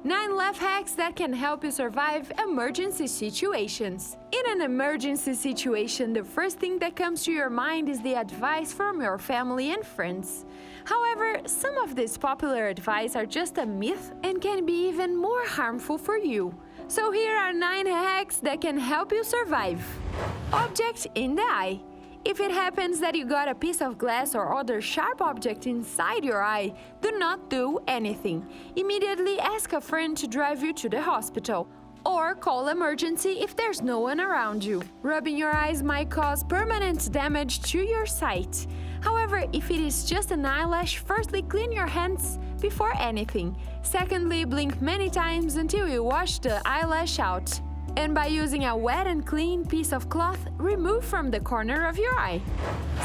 9 life hacks that can help you survive emergency situations. In an emergency situation, the first thing that comes to your mind is the advice from your family and friends. However, some of this popular advice are just a myth and can be even more harmful for you. So here are 9 hacks that can help you survive. Object in the eye. If it happens that you got a piece of glass or other sharp object inside your eye, do not do anything. Immediately ask a friend to drive you to the hospital. Or call emergency if there's no one around you. Rubbing your eyes might cause permanent damage to your sight. However, if it is just an eyelash, firstly clean your hands before anything. Secondly, blink many times until you wash the eyelash out. And by using a wet and clean piece of cloth, remove from the corner of your eye.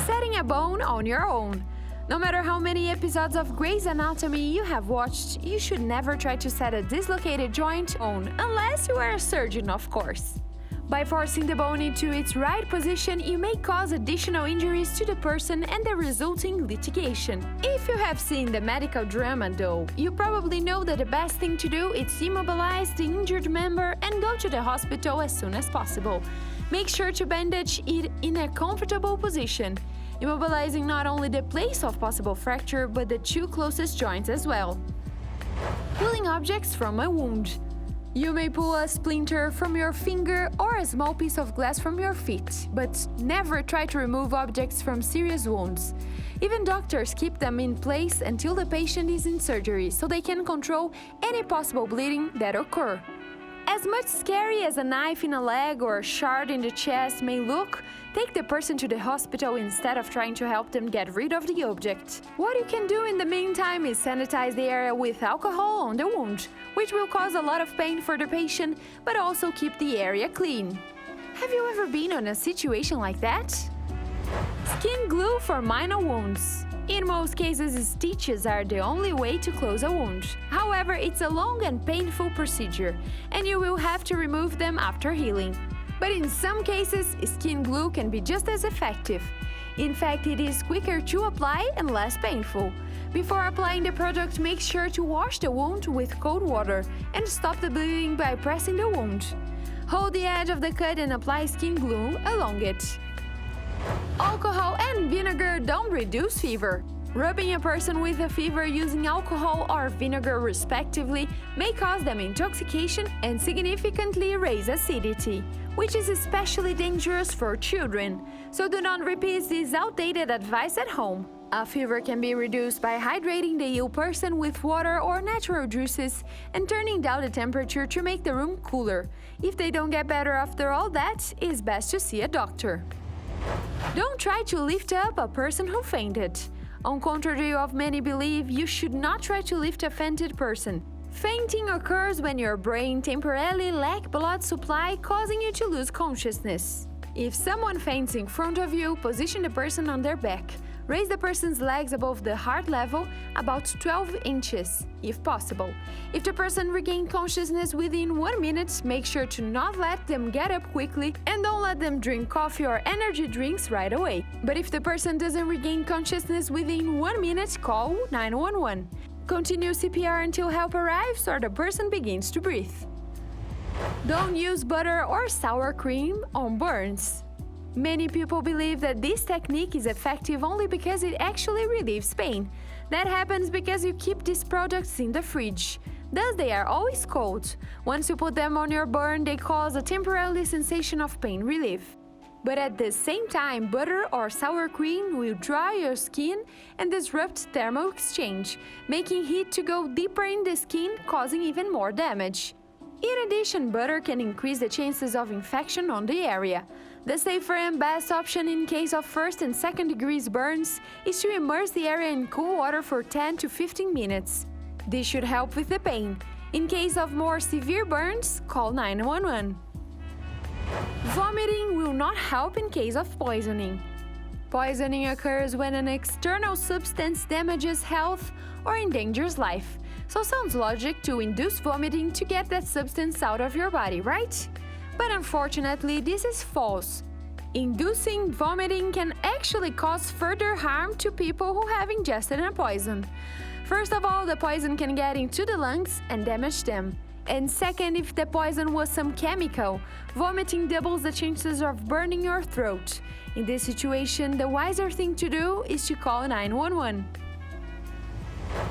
Setting a bone on your own. No matter how many episodes of Grey's Anatomy you have watched, you should never try to set a dislocated joint on, unless you are a surgeon, of course. By forcing the bone into its right position, you may cause additional injuries to the person and the resulting litigation. If you have seen the medical drama though, you probably know that the best thing to do is immobilize the injured member and go to the hospital as soon as possible. Make sure to bandage it in a comfortable position, immobilizing not only the place of possible fracture but the 2 closest joints as well. Pulling objects from a wound. You may pull a splinter from your finger or a small piece of glass from your feet, but never try to remove objects from serious wounds. Even doctors keep them in place until the patient is in surgery, so they can control any possible bleeding that occur. As much scary as a knife in a leg or a shard in the chest may look, take the person to the hospital instead of trying to help them get rid of the object. What you can do in the meantime is sanitize the area with alcohol on the wound, which will cause a lot of pain for the patient, but also keep the area clean. Have you ever been in a situation like that? Skin glue for minor wounds. In most cases, stitches are the only way to close a wound. However, it's a long and painful procedure, and you will have to remove them after healing. But in some cases, skin glue can be just as effective. In fact, it is quicker to apply and less painful. Before applying the product, make sure to wash the wound with cold water and stop the bleeding by pressing the wound. Hold the edge of the cut and apply skin glue along it. Alcohol and vinegar don't reduce fever. Rubbing a person with a fever using alcohol or vinegar respectively may cause them intoxication and significantly raise acidity, which is especially dangerous for children. So do not repeat this outdated advice at home. A fever can be reduced by hydrating the ill person with water or natural juices and turning down the temperature to make the room cooler. If they don't get better after all that, it's best to see a doctor. Don't try to lift up a person who fainted. On contrary of many believe, you should not try to lift a fainted person. Fainting occurs when your brain temporarily lacks blood supply, causing you to lose consciousness. If someone faints in front of you, position the person on their back. Raise the person's legs above the heart level, about 12 inches, if possible. If the person regains consciousness within 1 minute, make sure to not let them get up quickly and don't let them drink coffee or energy drinks right away. But if the person doesn't regain consciousness within 1 minute, call 911. Continue CPR until help arrives or the person begins to breathe. Don't use butter or sour cream on burns. Many people believe that this technique is effective only because it actually relieves pain. That happens because you keep these products in the fridge. Thus, they are always cold. Once you put them on your burn, they cause a temporary sensation of pain relief. But at the same time, butter or sour cream will dry your skin and disrupt thermal exchange, making heat to go deeper in the skin, causing even more damage. In addition, butter can increase the chances of infection on the area. The safer and best option in case of first and second degrees burns is to immerse the area in cool water for 10 to 15 minutes. This should help with the pain. In case of more severe burns, call 911. Vomiting will not help in case of poisoning. Poisoning occurs when an external substance damages health or endangers life. So sounds logic to induce vomiting to get that substance out of your body, right? But unfortunately, this is false. Inducing vomiting can actually cause further harm to people who have ingested a poison. First of all, the poison can get into the lungs and damage them. And second, if the poison was some chemical, vomiting doubles the chances of burning your throat. In this situation, the wiser thing to do is to call 911.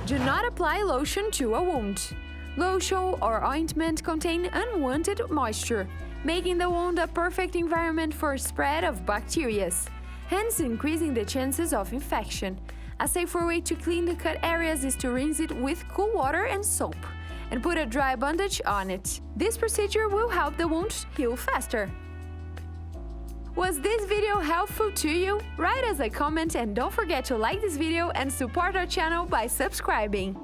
Do not apply lotion to a wound. Lotion or ointment contain unwanted moisture, making the wound a perfect environment for spread of bacteria, hence increasing the chances of infection. A safer way to clean the cut areas is to rinse it with cool water and soap, and put a dry bandage on it. This procedure will help the wound heal faster. Was this video helpful to you? Write us a comment and don't forget to like this video and support our channel by subscribing.